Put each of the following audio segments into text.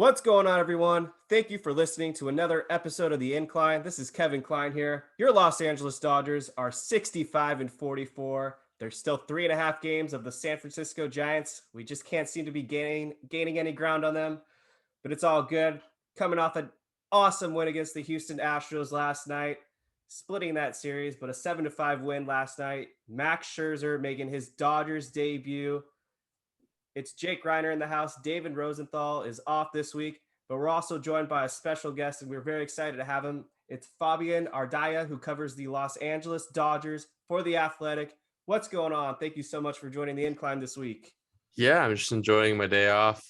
What's going on, everyone? Thank you for listening to another episode of the Incline. This is Kevin Klein here. Your Los Angeles Dodgers are 65 and 44. There's still 3.5 games of the San Francisco Giants. We just can't seem to be gaining any ground on them, but it's all good. Coming off an awesome win against the Houston Astros last night, splitting that series, but a 7-5 win last night. Max Scherzer making his Dodgers debut. It's Jake Reiner in the house. David Rosenthal is off this week, but we're also joined by a special guest, and we're very excited to have him. It's Fabian Ardaya, who covers the Los Angeles Dodgers for The Athletic. What's going on? Thank you so much for joining the Incline this week. Yeah, I'm just enjoying my day off.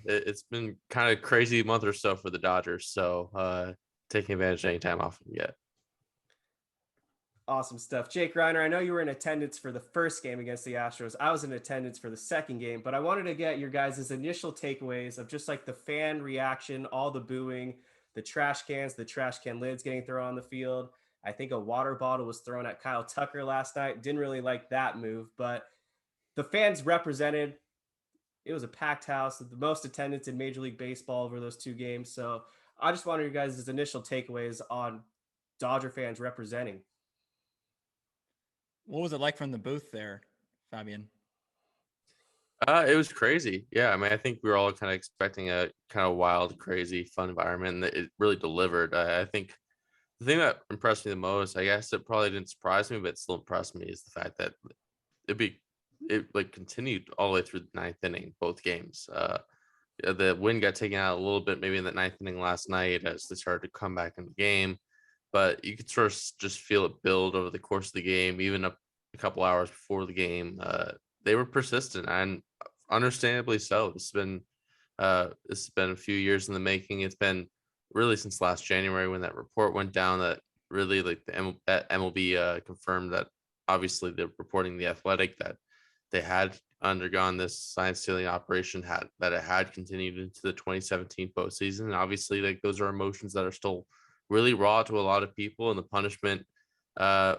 It's been kind of crazy month or so for the Dodgers, so taking advantage of any time off we get. Awesome stuff. Jake Reiner, I know you were in attendance for the first game against the Astros. I was in attendance for the second game, but I wanted to get your guys' initial takeaways of just like the fan reaction, all the booing, the trash cans, the trash can lids getting thrown on the field. I think a water bottle was thrown at Kyle Tucker last night. Didn't really like that move, but the fans represented. It was a packed house, the most attendance in Major League Baseball over those two games. So I just wanted your guys' initial takeaways on Dodger fans representing. What was it like from the booth there, Fabian? It was crazy. Yeah, I mean, I think we were all kind of expecting a kind of wild, crazy, fun environment, and it really delivered. I think the thing that impressed me the most, I guess it probably didn't surprise me, but it still impressed me, is the fact that it like continued all the way through the ninth inning, both games. The wind got taken out a little bit, maybe in the ninth inning last night as they started to come back in the game. But you could sort of just feel it build over the course of the game, even up a couple hours before the game. They were persistent, and understandably so. This has been a few years in the making. It's been really since last January when that report went down that really like that MLB confirmed that obviously they're reporting the Athletic that they had undergone this science stealing operation, that it had continued into the 2017 postseason. And obviously, like, those are emotions that are still really raw to a lot of people, and the punishment, part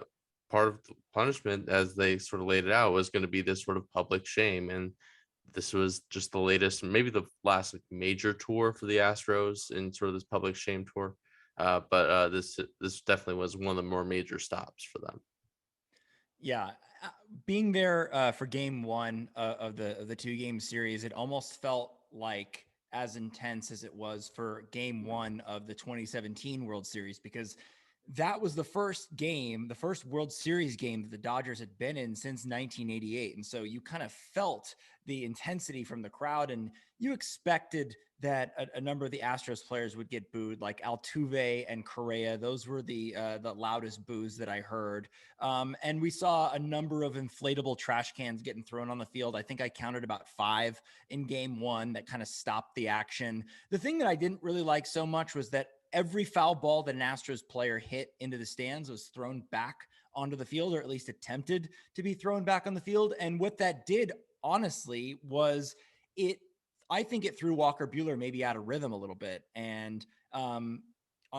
of the punishment, as they sort of laid it out, was going to be this sort of public shame. And this was just the latest, maybe the last like, major tour for the Astros in sort of this public shame tour. But this definitely was one of the more major stops for them. Yeah, being there for game one of the 2-game series, it almost felt like as intense as it was for game one of the 2017 World Series, because that was the first World Series game that the Dodgers had been in since 1988. And so you kind of felt the intensity from the crowd, and you expected that a number of the Astros players would get booed, like Altuve and Correa. Those were the loudest boos that I heard. And we saw a number of inflatable trash cans getting thrown on the field. I think I counted about 5 in game one that kind of stopped the action. The thing that I didn't really like so much was that every foul ball that an Astros player hit into the stands was thrown back onto the field, or at least attempted to be thrown back on the field. And what that did, honestly, was I think it threw Walker Buehler maybe out of rhythm a little bit. And on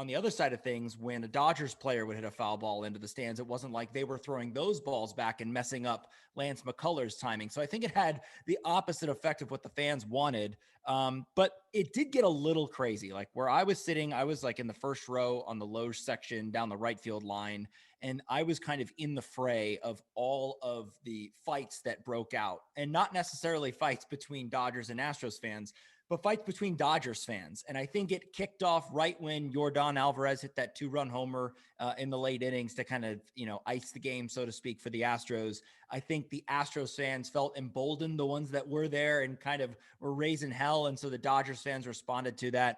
the other side of things, when a Dodgers player would hit a foul ball into the stands, it wasn't like they were throwing those balls back and messing up Lance McCullers' timing. So I think it had the opposite effect of what the fans wanted. But it did get a little crazy. Like where I was sitting, I was like in the first row on the loge section down the right field line. And I was kind of in the fray of all of the fights that broke out, and not necessarily fights between Dodgers and Astros fans, but fights between Dodgers fans. And I think it kicked off right when Yordan Alvarez hit that 2-run homer in the late innings to kind of, ice the game, so to speak, for the Astros. I think the Astros fans felt emboldened, the ones that were there, and kind of were raising hell. And so the Dodgers fans responded to that.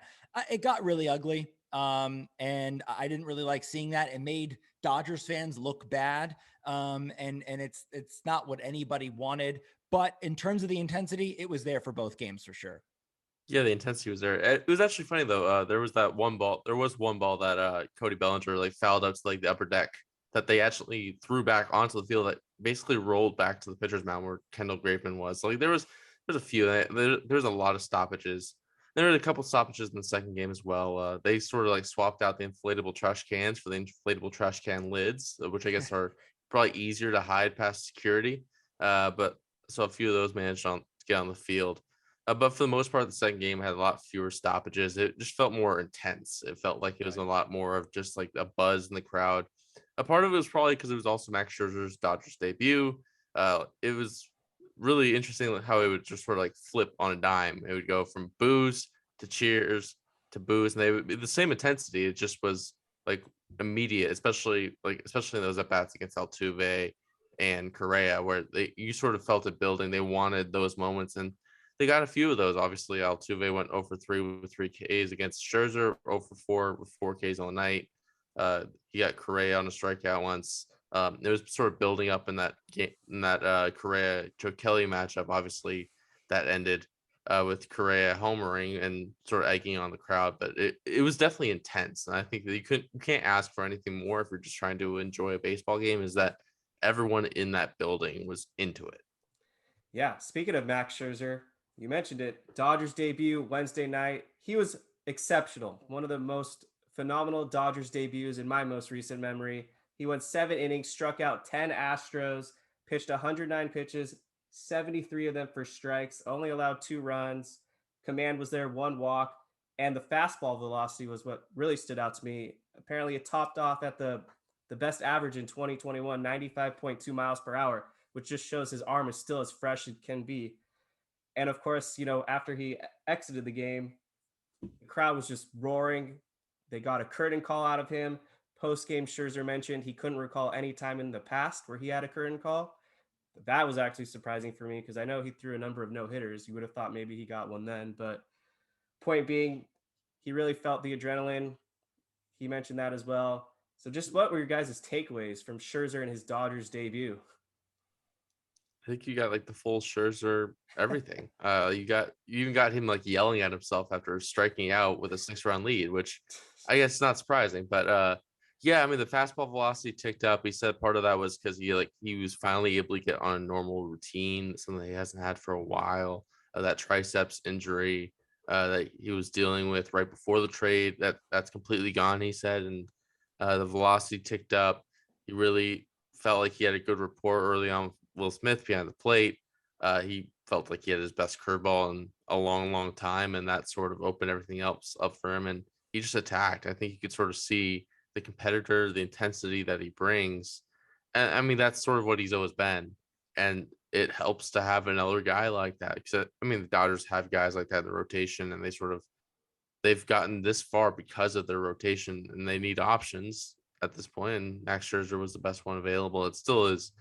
It got really ugly. And I didn't really like seeing that. It made Dodgers fans look bad. And it's not what anybody wanted, but in terms of the intensity, it was there for both games for sure. Yeah, the intensity was there. It was actually funny though. There was one ball that Cody Bellinger like fouled up to like the upper deck that they actually threw back onto the field that basically rolled back to the pitcher's mound where Kendall Graveman was. So, like there's a few. There's a lot of stoppages. There were a couple stoppages in the second game as well. They sort of like swapped out the inflatable trash cans for the inflatable trash can lids, which I guess are probably easier to hide past security. But so a few of those managed to get on the field. But for the most part, the second game had a lot fewer stoppages. It just felt more intense. It felt like it was Right. a lot more of just like a buzz in the crowd. A part of it was probably because it was also Max Scherzer's Dodgers debut. It was really interesting how it would just sort of like flip on a dime. It would go from boos to cheers to boos, and they would be the same intensity. It just was like immediate, especially in those at bats against Altuve and Correa, where you sort of felt it building. They wanted those moments, and they got a few of those. Obviously, Altuve went 0 for 3 with 3 Ks against Scherzer, 0 for 4 with 4 Ks on the night. He got Correa on a strikeout once. It was sort of building up in that game, in that Correa Joe Kelly matchup. Obviously, that ended with Correa homering and sort of egging on the crowd. But it was definitely intense, and I think that you can't ask for anything more if you're just trying to enjoy a baseball game. Is that everyone in that building was into it? Yeah, speaking of Max Scherzer, you mentioned it. Dodgers debut Wednesday night. He was exceptional. One of the most phenomenal Dodgers debuts in my most recent memory. He went 7 innings, struck out 10 Astros, pitched 109 pitches, 73 of them for strikes, only allowed 2 runs. Command was there, 1 walk, and the fastball velocity was what really stood out to me. Apparently, it topped off at the best average in 2021, 95.2 miles per hour, which just shows his arm is still as fresh as it can be. And of course, after he exited the game, the crowd was just roaring. They got a curtain call out of him. Post game, Scherzer mentioned he couldn't recall any time in the past where he had a curtain call. That was actually surprising for me because I know he threw a number of no hitters. You would have thought maybe he got one then. But point being, he really felt the adrenaline. He mentioned that as well. So, just what were your guys' takeaways from Scherzer and his Dodgers debut? I think you got like the full Scherzer everything. You even got him like yelling at himself after striking out with a 6-run lead, which I guess is not surprising. But yeah, I mean the fastball velocity ticked up. He said part of that was because he was finally able to get on a normal routine, something he hasn't had for a while. That triceps injury that he was dealing with right before the trade, that's completely gone. He said, and the velocity ticked up. He really felt like he had a good rapport early on Will Smith behind the plate. He felt like he had his best curveball in a long, long time, and that sort of opened everything else up for him. And he just attacked. I think you could sort of see the competitor, the intensity that he brings. And I mean, that's sort of what he's always been. And it helps to have another guy like that. Because I mean, the Dodgers have guys like that in the rotation, and they've gotten this far because of their rotation, and they need options at this point. And Max Scherzer was the best one available. It still is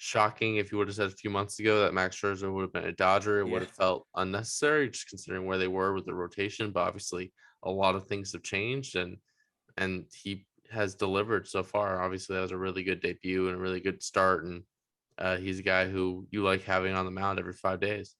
shocking if you would have said a few months ago that Max Scherzer would have been a Dodger. It would Yeah, have felt unnecessary just considering where they were with the rotation. But obviously, a lot of things have changed, and he has delivered so far. Obviously, that was a really good debut and a really good start. And he's a guy who you like having on the mound every 5 days.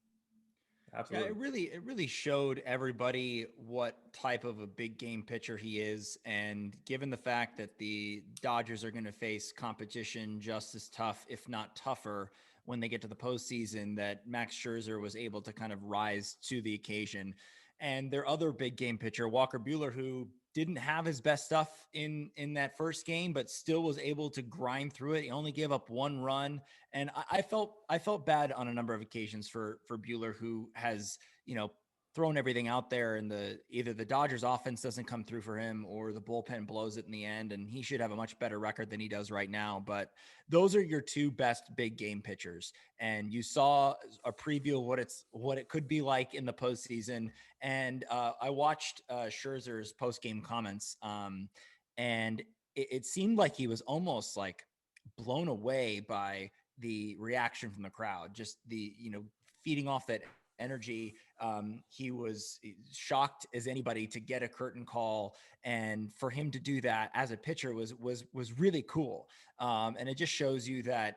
Yeah, absolutely. it really showed everybody what type of a big game pitcher he is. And given the fact that the Dodgers are going to face competition just as tough, if not tougher, when they get to the postseason, that Max Scherzer was able to kind of rise to the occasion. And their other big game pitcher, Walker Buehler, who didn't have his best stuff in that first game, but still was able to grind through it. He only gave up 1 run, and I felt bad on a number of occasions for Bueller, who has thrown everything out there, and either the Dodgers offense doesn't come through for him or the bullpen blows it in the end, and he should have a much better record than he does right now. But those are your two best big game pitchers, and you saw a preview of what it could be like in the postseason. And I watched Scherzer's post game comments, and it seemed like he was almost like blown away by the reaction from the crowd, just the feeding off that energy. He was shocked as anybody to get a curtain call, and for him to do that as a pitcher was really cool. And it just shows you that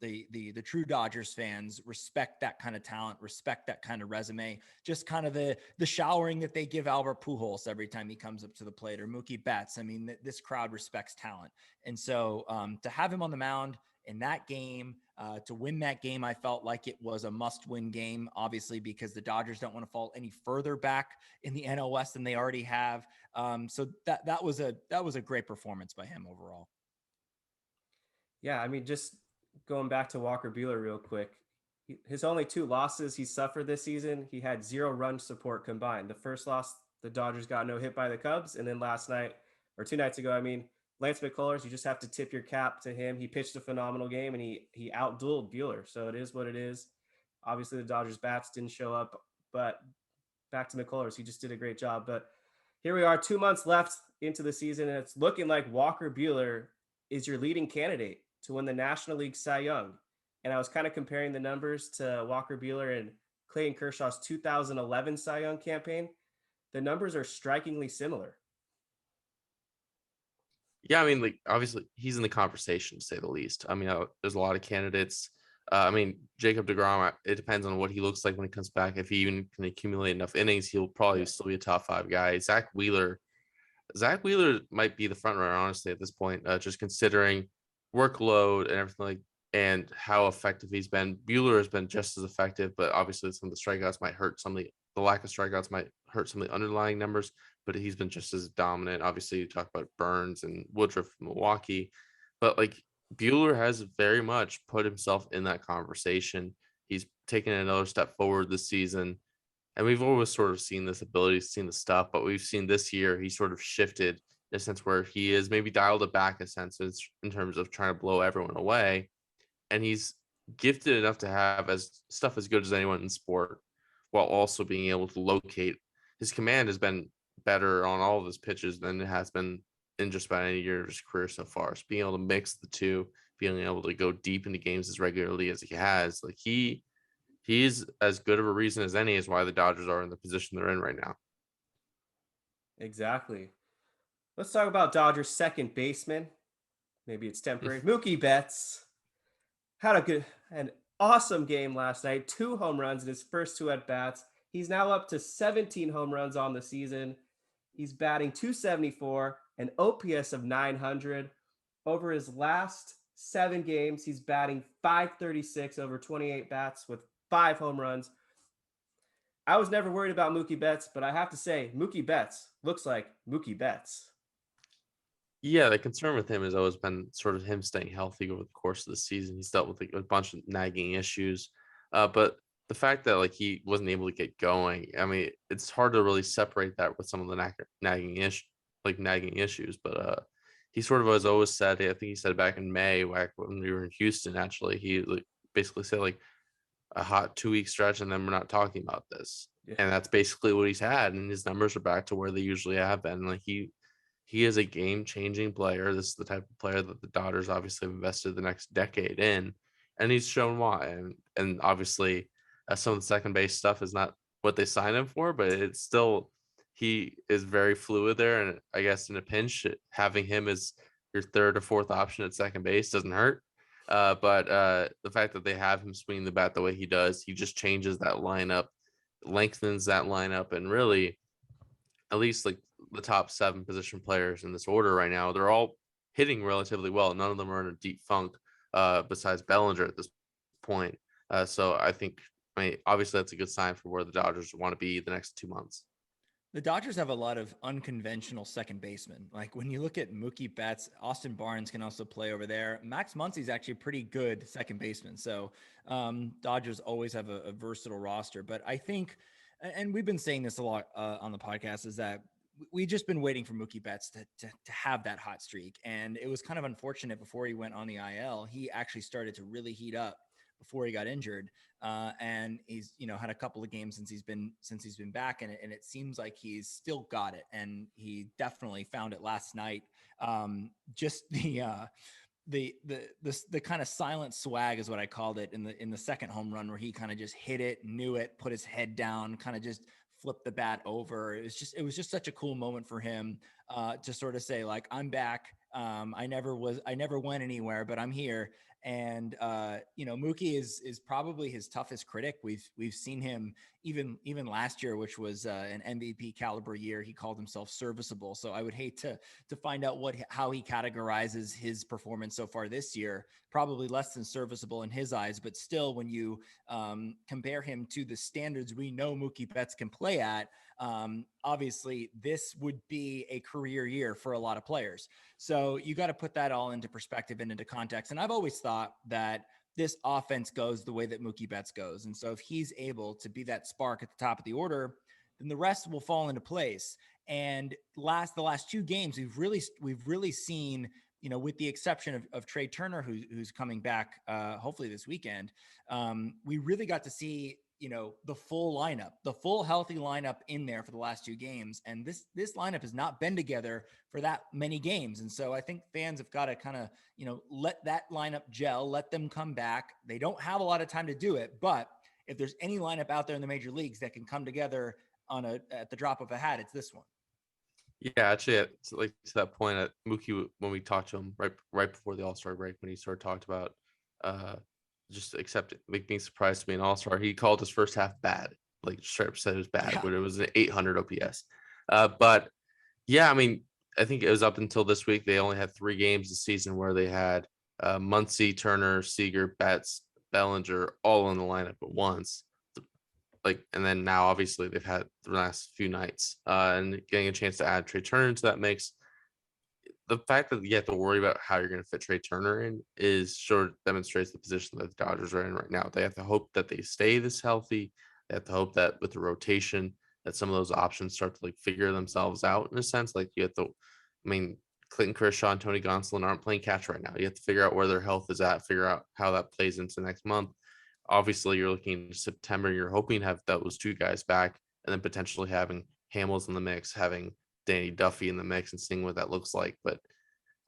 the true Dodgers fans respect that kind of talent, respect that kind of resume, just kind of the showering that they give Albert Pujols every time he comes up to the plate, or Mookie Betts. I mean, this crowd respects talent, and so to have him on the mound in that game, to win that game, I felt like it was a must-win game, obviously, because the Dodgers don't want to fall any further back in the NL West than they already have. So that was a great performance by him overall. Yeah, I mean, just going back to Walker Buehler real quick, His only 2 losses he suffered this season, he had 0 run support combined. The first loss, the Dodgers got no hit by the Cubs, and then last night, or 2 nights ago, I mean, Lance McCullers, you just have to tip your cap to him. He pitched a phenomenal game, and he outdueled Bueller. So it is what it is. Obviously, the Dodgers bats didn't show up, but back to McCullers, he just did a great job. But here we are, 2 months left into the season, and it's looking like Walker Bueller is your leading candidate to win the National League Cy Young. And I was kind of comparing the numbers to Walker Bueller and Clayton Kershaw's 2011 Cy Young campaign. The numbers are strikingly similar. Yeah, I mean, like obviously he's in the conversation to say the least. I mean, there's a lot of candidates. I mean, Jacob DeGrom. It depends on what he looks like when he comes back. If he even can accumulate enough innings, he'll probably still be a top 5 guy. Zach Wheeler might be the front runner, honestly, at this point, just considering workload and everything and how effective he's been. Bueller has been just as effective, but obviously some of the strikeouts might hurt the lack of strikeouts might hurt some of the underlying numbers, but he's been just as dominant. Obviously, you talk about Burns and Woodruff from Milwaukee, but like Bueller has very much put himself in that conversation. He's taken another step forward this season. And we've always sort of seen this ability, seen the stuff, but we've seen this year he sort of shifted in a sense where he is maybe dialed it back a sense in terms of trying to blow everyone away. And he's gifted enough to have as good as anyone in sport, while also being able to locate. His command has been better on all of his pitches than it has been in just about any year of his career so far. So being able to mix the two, being able to go deep into games as regularly as he has, like he's as good of a reason as any as why the Dodgers are in the position they're in right now. Exactly. Let's talk about Dodgers second baseman. Maybe it's temporary. Mookie Betts had an awesome game last night. 2 home runs in his first 2 at bats. He's now up to 17 home runs on the season. He's batting .274, an OPS of 900. Over his last 7 games, he's batting .536 over 28 bats with 5 home runs. I was never worried about Mookie Betts, but I have to say, Mookie Betts looks like Mookie Betts. Yeah, the concern with him has always been sort of him staying healthy over the course of the season. He's dealt with a bunch of nagging issues, but the fact that like he wasn't able to get going, I mean, it's hard to really separate that with some of the nagging issues. But he sort of has always said, I think he said back in May, back when we were in Houston, actually, he basically said like a hot 2-week stretch, and then we're not talking about this. Yeah. And that's basically what he's had, and his numbers are back to where they usually have been. Like he is a game-changing player. This is the type of player that the Dodgers obviously have invested the next decade in, and he's shown why. And obviously, some of the second base stuff is not what they signed him for, but it's still he is very fluid there. And I guess in a pinch, having him as your 3rd or 4th option at second base doesn't hurt. But the fact that they have him swinging the bat the way he does, he just changes that lineup, lengthens that lineup, and really, at least like the top 7 position players in this order right now, they're all hitting relatively well. None of them are in a deep funk, besides Bellinger at this point. So I think, obviously that's a good sign for where the Dodgers want to be the next 2 months. The Dodgers have a lot of unconventional second basemen. Like when you look at Mookie Betts, Austin Barnes can also play over there. Max Muncy's actually a pretty good second baseman. So Dodgers always have a versatile roster. But I think, and we've been saying this a lot on the podcast, is that we've just been waiting for Mookie Betts to have that hot streak. And it was kind of unfortunate before he went on the IL. He actually started to really heat up before he got injured. And he's, had a couple of games since he's been back, and it seems like he's still got it. And he definitely found it last night. Just the kind of silent swag is what I called it in the second home run, where he kind of just hit it, knew it, put his head down, kind of just flipped the bat over. It was just such a cool moment for him to sort of say, like, I'm back. I never went anywhere, but I'm here. And Mookie is probably his toughest critic. We've seen him even last year, which was an MVP caliber year. He called himself serviceable. So I would hate to find out how he categorizes his performance so far this year. Probably less than serviceable in his eyes, but still, when you compare him to the standards we know Mookie Betts can play at, obviously this would be a career year for a lot of players. So you got to put that all into perspective and into context. And I've always thought that this offense goes the way that Mookie Betts goes. And so if he's able to be that spark at the top of the order, then the rest will fall into place. And the last 2 games, we've really seen, with the exception of Trea Turner, who's coming back hopefully this weekend, we really got to see, the full lineup, the full healthy lineup in there for the last 2 games. And this lineup has not been together for that many games. And so I think fans have got to kind of, let that lineup gel, let them come back. They don't have a lot of time to do it, but if there's any lineup out there in the major leagues that can come together at the drop of a hat, it's this one. Yeah, actually, it's like to that point at Mookie, when we talked to him right before the All-Star break, when he sort of talked about just accepting, like being surprised to be an All-Star, he called his first half bad, like straight up said it was bad, Yeah. but it was an 800 OPS. But yeah, I mean, I think it was up until this week they only had 3 games this season where they had Muncy, Turner, Seager, Betts, Bellinger all in the lineup at once. And then now obviously they've had the last few nights and getting a chance to add Trea Turner into that mix. The fact that you have to worry about how you're going to fit Trea Turner in is sort of demonstrates the position that the Dodgers are in right now. They have to hope that they stay this healthy. They have to hope that with the rotation that some of those options start to like figure themselves out in a sense. Like you have to, I mean, Clayton Kershaw and Tony Gonsolin aren't playing catch right now. You have to figure out where their health is at, figure out how that plays into next month. Obviously, you're looking to September. You're hoping to have those 2 guys back, and then potentially having Hamels in the mix, having Danny Duffy in the mix, and seeing what that looks like. But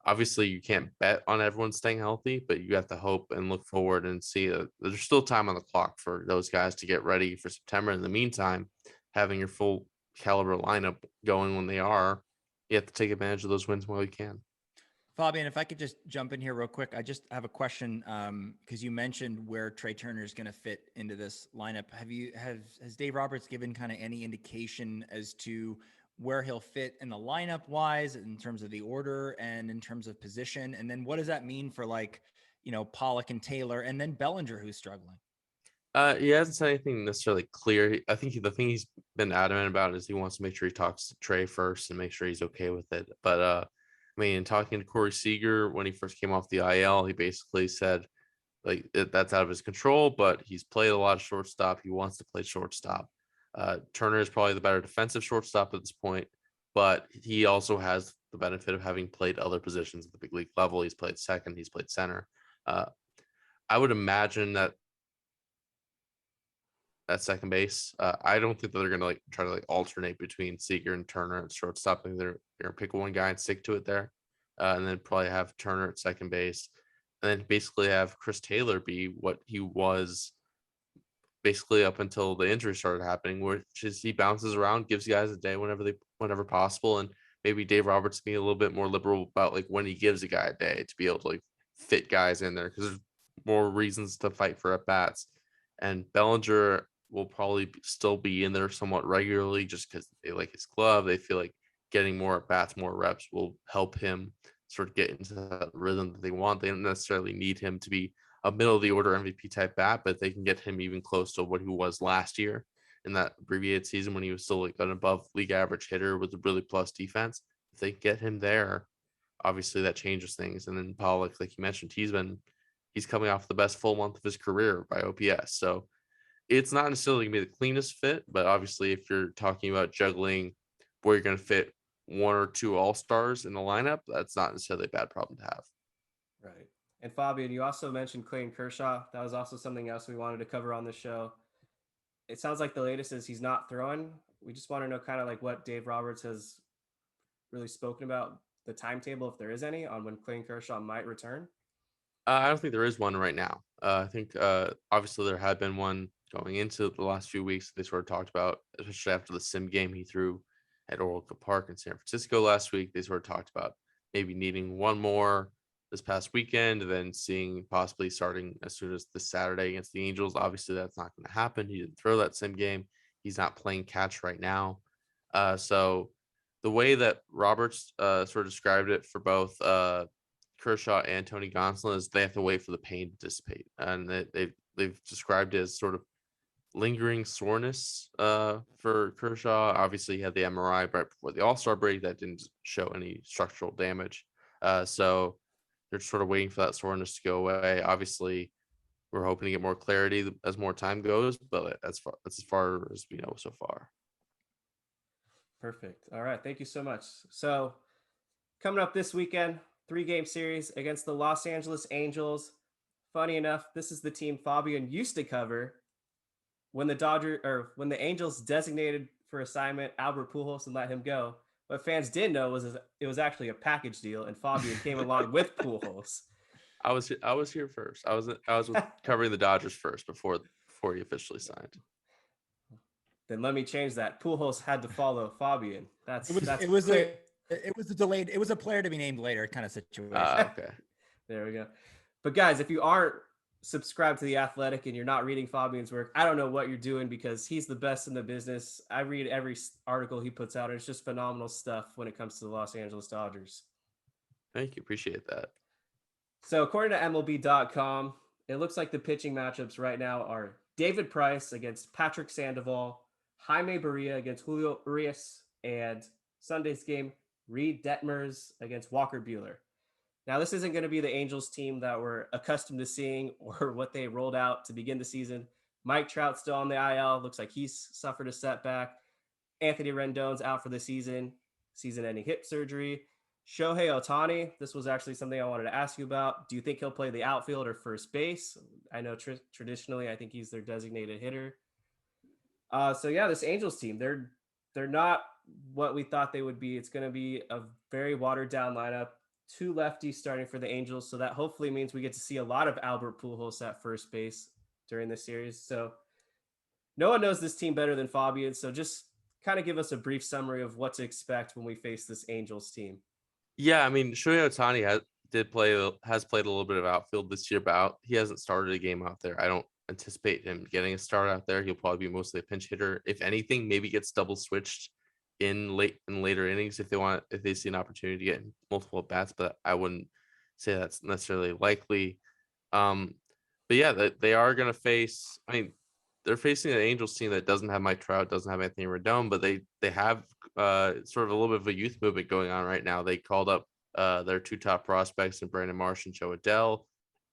obviously, you can't bet on everyone staying healthy, but you have to hope and look forward and see that there's still time on the clock for those guys to get ready for September. In the meantime, having your full caliber lineup going when they are, you have to take advantage of those wins while you can. Fabian, if I could just jump in here real quick, I just have a question because you mentioned where Trea Turner is going to fit into this lineup. Has Dave Roberts given kind of any indication as to where he'll fit in the lineup wise in terms of the order and in terms of position? And then what does that mean for Pollock and Taylor and then Bellinger, who's struggling? He hasn't said anything necessarily clear. I think the thing he's been adamant about is he wants to make sure he talks to Trey first and make sure he's okay with it. But I mean, talking to Corey Seager when he first came off the IL, he basically said like that's out of his control, but he's played a lot of shortstop. He wants to play shortstop. Turner is probably the better defensive shortstop at this point, but he also has the benefit of having played other positions at the big league level. He's played second, he's played center. I would imagine that at second base, I don't think that they're gonna try to alternate between Seager and Turner at shortstop. I think they're gonna pick one guy and stick to it there, and then probably have Turner at second base, and then basically have Chris Taylor be what he was basically up until the injury started happening, which is he bounces around, gives guys a day whenever possible, and maybe Dave Roberts being a little bit more liberal about when he gives a guy a day to be able to fit guys in there because there's more reasons to fight for at bats, and Bellinger will probably still be in there somewhat regularly just because they like his glove. They feel like getting more at bats, more reps will help him sort of get into that rhythm that they want. They don't necessarily need him to be a middle of the order MVP type bat, but they can get him even close to what he was last year in that abbreviated season when he was still an above league average hitter with a really plus defense. If they get him there, obviously that changes things. And then Pollock, like you mentioned, he's coming off the best full month of his career by OPS. So it's not necessarily gonna be the cleanest fit, but obviously if you're talking about juggling where you're gonna fit 1 or 2 all-stars in the lineup, that's not necessarily a bad problem to have. Right. And Fabian, you also mentioned Clayton Kershaw. That was also something else we wanted to cover on the show. It sounds like the latest is he's not throwing. We just want to know kind of what Dave Roberts has really spoken about the timetable, if there is any, on when Clayton Kershaw might return. I don't think there is one right now. I think obviously there had been one going into the last few weeks. They sort of talked about, especially after the sim game he threw at Oracle Park in San Francisco last week. They sort of talked about maybe needing one more this past weekend, and then seeing possibly starting as soon as this Saturday against the Angels. Obviously, that's not going to happen. He didn't throw that sim game. He's not playing catch right now. So the way that Roberts sort of described it for both Kershaw and Tony Gonsolin is they have to wait for the pain to dissipate, and they've described it as sort of lingering soreness for Kershaw. Obviously, he had the MRI right before the All-Star break that didn't show any structural damage, so they're sort of waiting for that soreness to go away. Obviously, we're hoping to get more clarity as more time goes, but that's as far as we know so far. Perfect. All right. Thank you so much. So, coming up this weekend, 3-game series against the Los Angeles Angels. Funny enough, this is the team Fabian used to cover when the Angels designated for assignment Albert Pujols and let him go. What fans didn't know was it was actually a package deal, and Fabian came along with Pujols. I was here first. I was covering the Dodgers first before he officially signed. Then let me change that. Pujols had to follow Fabian. That's it was a player to be named later kind of situation. Okay. There we go. But guys, if you aren't subscribed to The Athletic and you're not reading Fabian's work, I don't know what you're doing, because he's the best in the business. I read every article he puts out, and it's just phenomenal stuff when it comes to the Los Angeles Dodgers. Thank you. Appreciate that. So according to MLB.com, it looks like the pitching matchups right now are David Price against Patrick Sandoval, Jaime Barria against Julio Urias, and Sunday's game, Reed Detmers against Walker Buehler. Now, this isn't going to be the Angels team that we're accustomed to seeing or what they rolled out to begin the season. Mike Trout's still on the IL. Looks like he's suffered a setback. Anthony Rendon's out for the season-ending hip surgery. Shohei Ohtani, this was actually something I wanted to ask you about. Do you think he'll play the outfield or first base? I know traditionally, I think he's their designated hitter. This Angels team, they're not what we thought they would be. It's going to be a very watered down lineup. 2 lefties starting for the Angels, so that hopefully means we get to see a lot of Albert Pujols at first base during this series. So no one knows this team better than Fabian, so just kind of give us a brief summary of what to expect when we face this Angels team. Yeah, I mean, Shohei Ohtani has played a little bit of outfield this year, but he hasn't started a game out there. I don't anticipate him getting a start out there. He'll probably be mostly a pinch hitter. If anything, maybe gets double switched in later innings if they see an opportunity to get multiple bats, but I wouldn't say that's necessarily likely. But yeah, they are going to face. I mean, they're facing an Angels team that doesn't have Mike Trout, doesn't have Anthony Rendon, but they have sort of a little bit of a youth movement going on right now. They called up their 2 top prospects in Brandon Marsh and Joe Adell,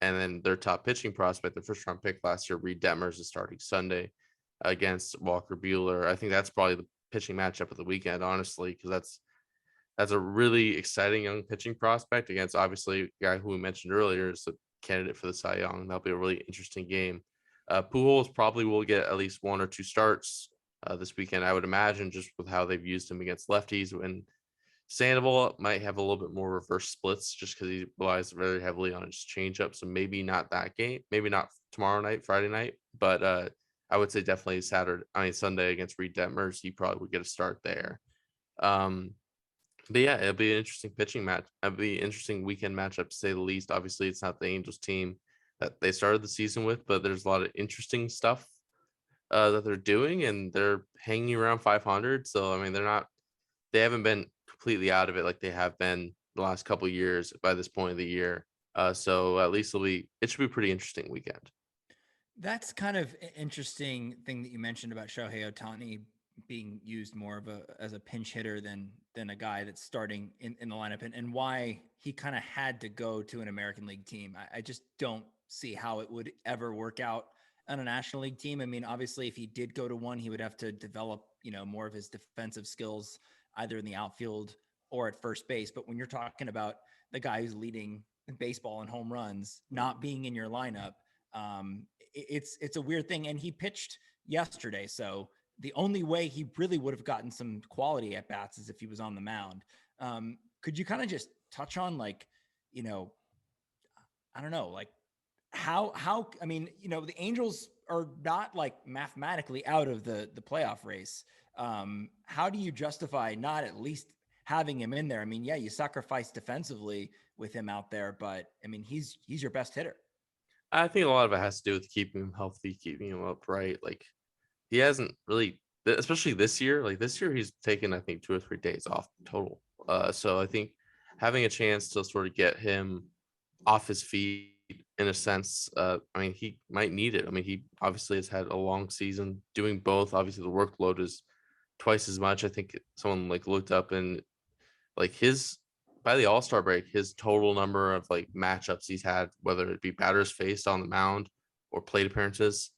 and then their top pitching prospect, the first-round pick last year, Reed Detmers, is starting Sunday against Walker Buehler. I think that's probably the pitching matchup of the weekend, honestly, because that's a really exciting young pitching prospect against obviously a guy who we mentioned earlier is a candidate for the Cy Young. That'll be a really interesting game. Pujols probably will get at least 1 or 2 starts this weekend, I would imagine, just with how they've used him against lefties. And Sandoval might have a little bit more reverse splits just because he relies very heavily on his changeup. So maybe not that game, maybe not tomorrow night, Friday night, but I would say definitely Sunday against Reed Detmers, he probably would get a start there. But yeah, it'll be an interesting pitching match. It'll be an interesting weekend matchup, to say the least. Obviously, it's not the Angels team that they started the season with, but there's a lot of interesting stuff that they're doing, and they're hanging around 500. So, I mean, they haven't been completely out of it like they have been the last couple of years by this point of the year. So at least it should be a pretty interesting weekend. That's kind of an interesting thing that you mentioned about Shohei Ohtani being used more as a pinch hitter than a guy that's starting in the lineup, and why he kind of had to go to an American League team. I just don't see how it would ever work out on a National League team. I mean, obviously, if he did go to one, he would have to develop, more of his defensive skills either in the outfield or at first base. But when you're talking about the guy who's leading baseball in home runs not being in your lineup, it's a weird thing. And he pitched yesterday, so the only way he really would have gotten some quality at bats is if he was on the mound. Could you kind of just touch on, like, I don't know, like how, I mean, the Angels are not like mathematically out of the playoff race. How do you justify not at least having him in there? I mean, yeah, you sacrifice defensively with him out there, but I mean, he's your best hitter. I think a lot of it has to do with keeping him healthy, keeping him upright. Like, he hasn't really, especially this year. Like, this year he's taken, I think, 2 or 3 days off total. So I think having a chance to sort of get him off his feet in a sense, I mean, he might need it. I mean, he obviously has had a long season doing both. Obviously, the workload is twice as much. I think someone like looked up, and like by the All-Star break, his total number of like matchups he's had, whether it be batters faced on the mound or plate appearances.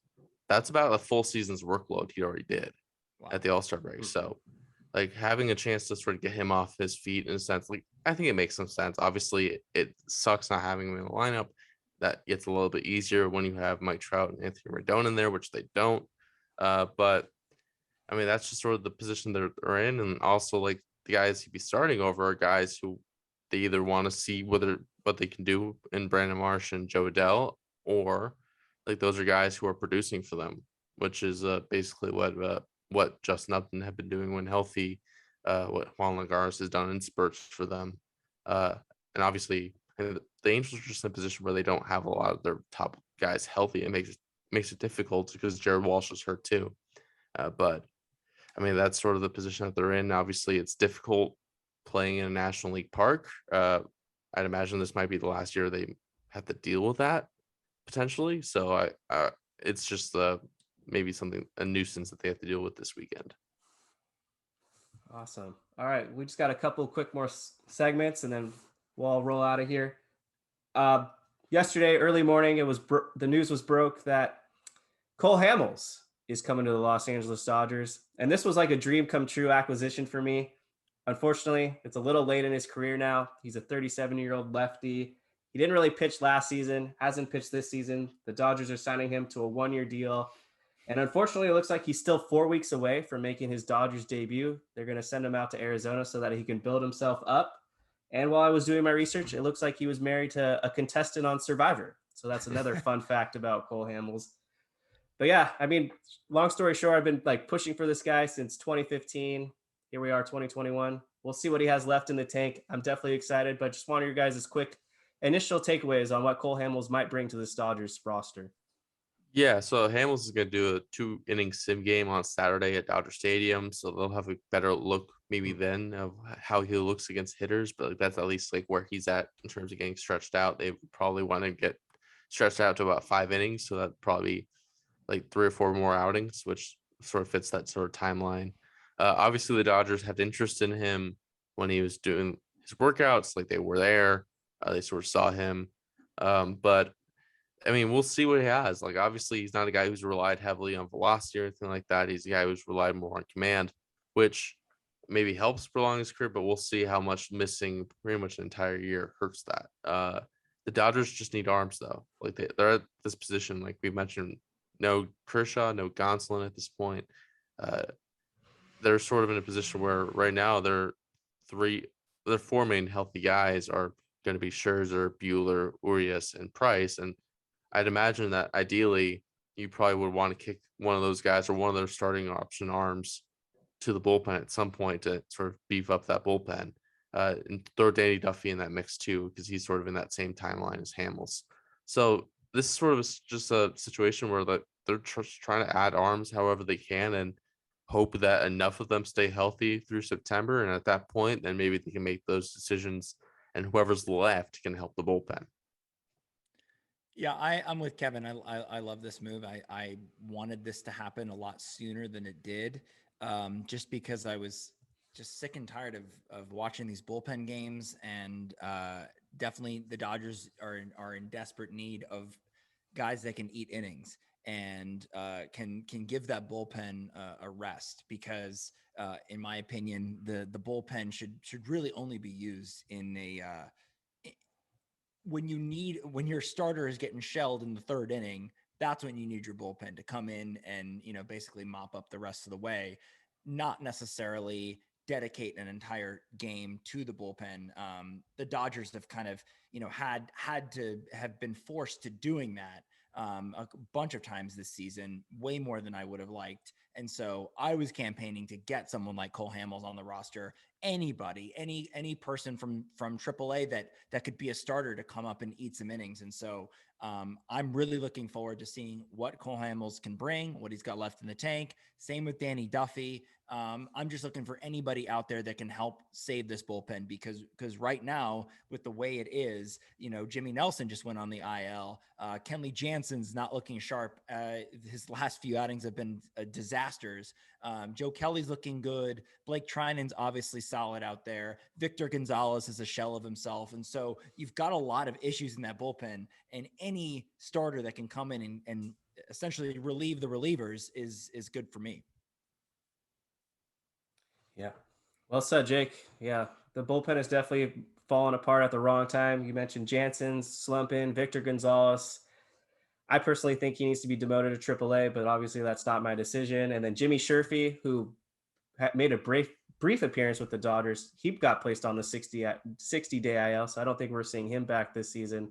That's about a full season's workload he already did Wow. at the All-Star break. So like having a chance to sort of get him off his feet in a sense, like I think it makes some sense. Obviously, it sucks not having him in the lineup. That gets a little bit easier when you have Mike Trout and Anthony Rendon in there, which they don't. But I mean, that's just sort of the position they're in, and also like the guys he'd be starting over are guys who they either want to see what they can do in Brandon Marsh and Joe Adell, or like those are guys who are producing for them, which is basically what Justin Upton had been doing when healthy, what Juan Lagares has done in spurts for them, and obviously the Angels are just in a position where they don't have a lot of their top guys healthy. It makes it difficult because Jared Walsh was hurt too, but I mean, that's sort of the position that they're in. Obviously, it's difficult playing in a National League park. I'd imagine this might be the last year they have to deal with that potentially. So it's just maybe a nuisance that they have to deal with this weekend. Awesome. All right, we just got a couple quick more segments, and then we'll all roll out of here. Yesterday, early morning, the news was broke that Cole Hamels is coming to the Los Angeles Dodgers. And this was like a dream come true acquisition for me. Unfortunately, it's a little late in his career now. He's a 37-year-old lefty. He didn't really pitch last season, hasn't pitched this season. The Dodgers are signing him to a 1-year deal. And unfortunately, it looks like he's still 4 weeks away from making his Dodgers debut. They're going to send him out to Arizona so that he can build himself up. And while I was doing my research, it looks like he was married to a contestant on Survivor. So that's another fun fact about Cole Hamels. But yeah, I mean, long story short, I've been like pushing for this guy since 2015. Here we are, 2021. We'll see what he has left in the tank. I'm definitely excited, but just wanted your guys' quick initial takeaways on what Cole Hamels might bring to this Dodgers roster. Yeah, so Hamels is going to do a 2-inning sim game on Saturday at Dodger Stadium, so they'll have a better look maybe then of how he looks against hitters, but like, that's at least like where he's at in terms of getting stretched out. They probably want to get stretched out to about 5 innings, so that'd probably like 3 or 4 more outings, which sort of fits that sort of timeline. Obviously, the Dodgers had interest in him when he was doing his workouts, like they were there. They sort of saw him. But I mean, we'll see what he has. Like, obviously, he's not a guy who's relied heavily on velocity or anything like that. He's a guy who's relied more on command, which maybe helps prolong his career, but we'll see how much missing pretty much an entire year hurts that. The Dodgers just need arms, though. Like, they're at this position, like we mentioned, no Kershaw, no Gonsolin at this point. They're sort of in a position where right now their 4 main healthy guys are going to be Scherzer, Buehler, Urias, and Price. And I'd imagine that ideally you probably would want to kick one of those guys or one of their starting option arms to the bullpen at some point to sort of beef up that bullpen. And throw Danny Duffy in that mix too, because he's sort of in that same timeline as Hamels. So this is sort of just a situation where they're trying to add arms however they can and hope that enough of them stay healthy through September. And at that point, then maybe they can make those decisions and whoever's left can help the bullpen. Yeah, I'm with Kevin. I love this move. I wanted this to happen a lot sooner than it did, just because I was just sick and tired of watching these bullpen games, and definitely the Dodgers are in desperate need of guys that can eat innings and can give that bullpen a rest, because in my opinion the bullpen should really only be used in a when your starter is getting shelled in the 3rd inning. That's when you need your bullpen to come in and, basically mop up the rest of the way, not necessarily dedicate an entire game to the bullpen. The Dodgers have kind of, had to have been forced to doing that a bunch of times this season, way more than I would have liked. And so I was campaigning to get someone like Cole Hamels on the roster. Anybody, any person from AAA that could be a starter to come up and eat some innings. And so I'm really looking forward to seeing what Cole Hamels can bring, what he's got left in the tank. Same with Danny Duffy. I'm just looking for anybody out there that can help save this bullpen, because right now, with the way it is, Jimmy Nelson just went on the IL. Kenley Jansen's not looking sharp. His last few outings have been disasters. Joe Kelly's looking good. Blake Trinan's obviously solid out there. Victor Gonzalez is a shell of himself. And so you've got a lot of issues in that bullpen, and any starter that can come in and essentially relieve the relievers is good for me. Yeah. Well said, Jake. Yeah. The bullpen is definitely fallen apart at the wrong time. You mentioned Jansen's slumping, Victor Gonzalez. I personally think he needs to be demoted to AAA, but obviously that's not my decision. And then Jimmy Sherfy, who made a brief appearance with the Dodgers, he got placed on the 60-day IL, so I don't think we're seeing him back this season.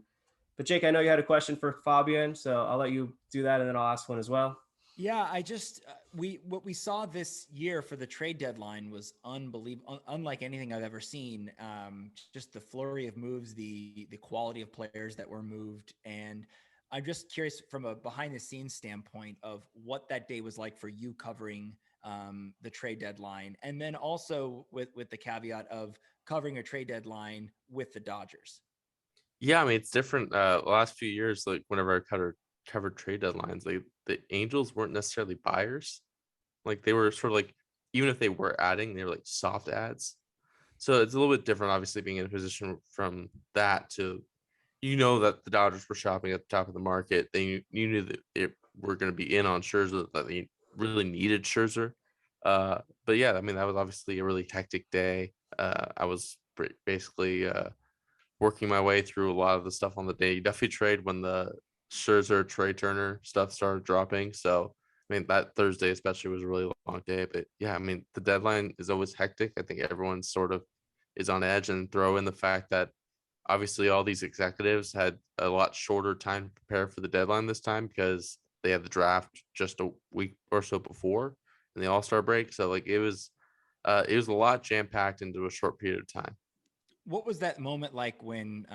But Jake, I know you had a question for Fabian, so I'll let you do that, and then I'll ask one as well. Yeah, I just what we saw this year for the trade deadline was unbelievable, unlike anything I've ever seen. Just the flurry of moves, the quality of players that were moved, and I'm just curious from a behind the scenes standpoint of what that day was like for you covering the trade deadline, and then also with the caveat of covering a trade deadline with the Dodgers. Yeah, I mean, it's different. The last few years, like whenever I covered trade deadlines, like the Angels weren't necessarily buyers. Like they were sort of like, even if they were adding, they were like soft ads. So it's a little bit different, obviously, being in a position from that to, that the Dodgers were shopping at the top of the market. You knew that they were going to be in on Scherzer, that they really needed Scherzer. But yeah, I mean, that was obviously a really hectic day. I was basically working my way through a lot of the stuff on the day Duffy trade when the Scherzer, Trea Turner stuff started dropping. So, I mean, that Thursday especially was a really long day. But yeah, I mean, the deadline is always hectic. I think everyone sort of is on edge, and throw in the fact that obviously all these executives had a lot shorter time to prepare for the deadline this time because they had the draft just a week or so before and the All-Star break. So like it was a lot jam-packed into a short period of time. What was that moment like when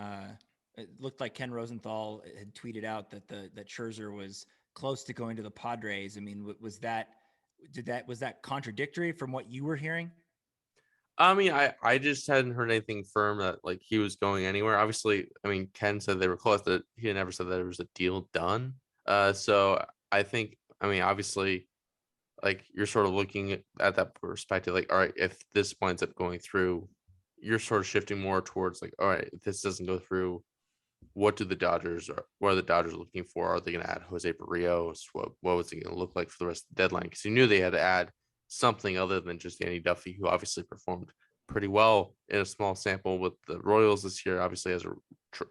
it looked like Ken Rosenthal had tweeted out that that Scherzer was close to going to the Padres? I mean, was that contradictory from what you were hearing? I mean, I just hadn't heard anything firm that like he was going anywhere. Obviously, I mean, Ken said they were close. That he never said that there was a deal done. So I think, I mean, obviously, like you're sort of looking at that perspective, like, all right, if this winds up going through, you're sort of shifting more towards like, all right, if this doesn't go through, what are the Dodgers looking for? Are they going to add Jose Barrios? What was it going to look like for the rest of the deadline? Because you knew they had to add something other than just Danny Duffy, who obviously performed pretty well in a small sample with the Royals this year. Obviously has a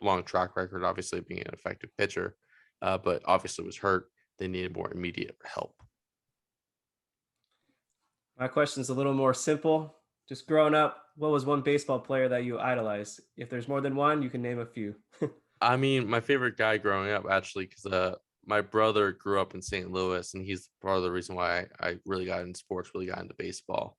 long track record, obviously being an effective pitcher, but obviously was hurt. They needed more immediate help. My question is a little more simple. Just growing up, what was one baseball player that you idolized? If there's more than one, you can name a few. I mean, my favorite guy growing up, actually, because my brother grew up in St. Louis, and he's part of the reason why I really got into sports, really got into baseball.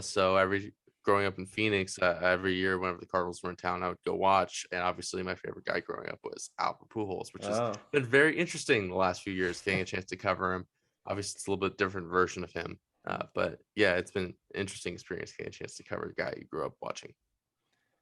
So growing up in Phoenix, every year whenever the Cardinals were in town, I would go watch. And obviously, my favorite guy growing up was Albert Pujols, which has Oh, been very interesting the last few years, getting a chance to cover him. Obviously, it's a little bit different version of him. But yeah, it's been an interesting experience getting a chance to cover a guy you grew up watching.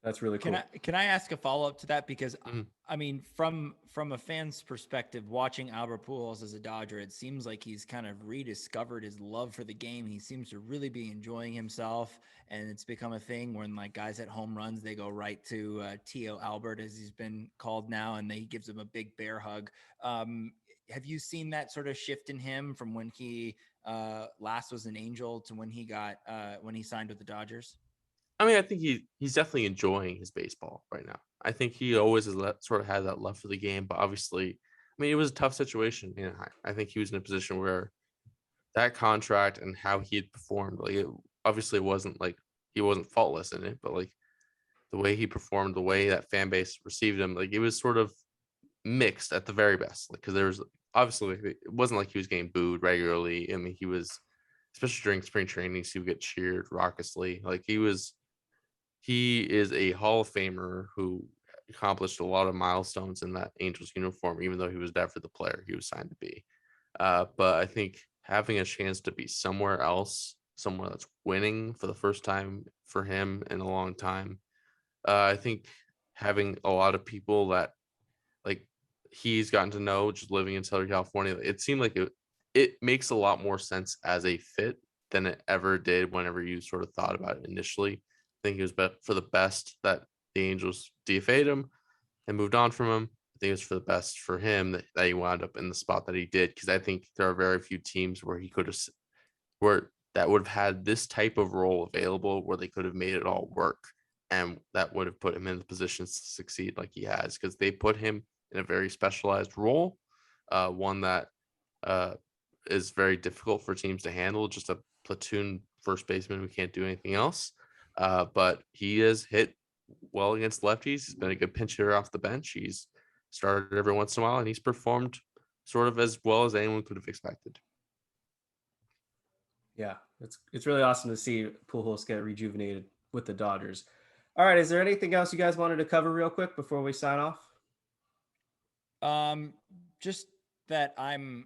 that's really cool. Can I ask a follow up to that? Because Mhm. I mean, from a fan's perspective, watching Albert Pujols as a Dodger, it seems like he's kind of rediscovered his love for the game. He seems to really be enjoying himself, and it's become a thing when like guys at home runs, they go right to T.O. Albert, as he's been called now, and he gives him a big bear hug. Have you seen that sort of shift in him from when he last was an Angel to when he signed with the Dodgers? I mean, I think he's definitely enjoying his baseball right now. I think he always sort of had that love for the game, but obviously, I mean, it was a tough situation. I think he was in a position where that contract and how he had performed, like, obviously, it wasn't like he wasn't faultless in it, but like the way he performed, the way that fan base received him, like it was sort of mixed at the very best. Like, because there was obviously it wasn't like he was getting booed regularly. I mean, he was, especially during spring trainings, he would get cheered raucously. Like he is a Hall of Famer who accomplished a lot of milestones in that Angels uniform, even though he was never the player he was signed to be. But I think having a chance to be somewhere else, somewhere that's winning for the first time for him in a long time, I think having a lot of people that like he's gotten to know just living in Southern California, it seemed like it makes a lot more sense as a fit than it ever did whenever you sort of thought about it initially. think it was for the best that the Angels DFA'd him and moved on from him. I think it was for the best for him that he wound up in the spot that he did, because I think there are very few teams where he could have, where that would have had this type of role available where they could have made it all work, and that would have put him in the positions to succeed like he has, because they put him in a very specialized role, one that is very difficult for teams to handle, just a platoon first baseman who can't do anything else. But he has hit well against lefties. He's been a good pinch hitter off the bench. He's started every once in a while, and he's performed sort of as well as anyone could have expected. Yeah, it's really awesome to see Pujols get rejuvenated with the Dodgers. All right, is there anything else you guys wanted to cover real quick before we sign off? Just that I'm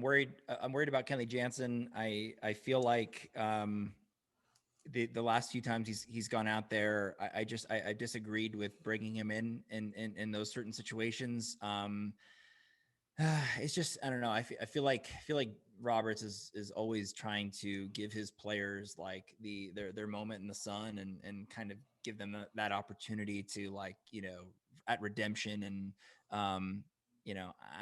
worried. I'm worried about Kenley Jansen. I feel like the last few times he's gone out there, I disagreed with bringing him in those certain situations. It's just, I don't know. I feel like Roberts is always trying to give his players like their moment in the sun and kind of give them that opportunity to, like, at redemption. And I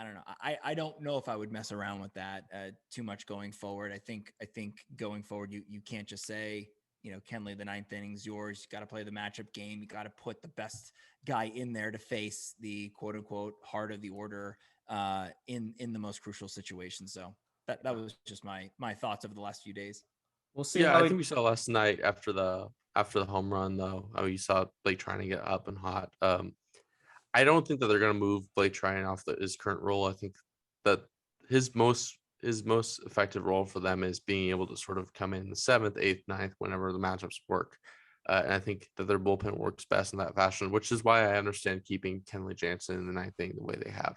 don't know. I don't know if I would mess around with that too much going forward. I think going forward, you can't just say, Kenley, the ninth inning's yours. You got to play the matchup game. You got to put the best guy in there to face the quote unquote heart of the order in the most crucial situation. So that was just my thoughts over the last few days. We'll see. Yeah, I think we saw last night after the home run, though, how you saw Blake trying to get up and hot. I don't think that they're going to move Blake Tryon off his current role. I think that his most effective role for them is being able to sort of come in the 7th, 8th, 9th, whenever the matchups work. And I think that their bullpen works best in that fashion, which is why I understand keeping Kenley Jansen in the 9th inning the way they have.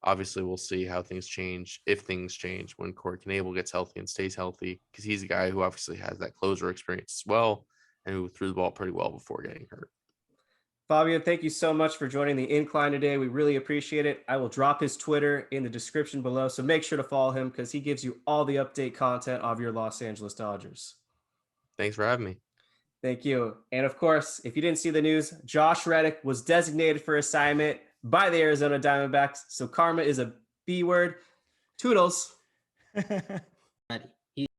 Obviously, we'll see how things change, if things change, when Corey Knebel gets healthy and stays healthy, because he's a guy who obviously has that closer experience as well and who threw the ball pretty well before getting hurt. Fabian, thank you so much for joining the Incline today. We really appreciate it. I will drop his Twitter in the description below, so make sure to follow him because he gives you all the update content of your Los Angeles Dodgers. Thanks for having me. Thank you. And of course, if you didn't see the news, Josh Reddick was designated for assignment by the Arizona Diamondbacks. So karma is a B word. Toodles.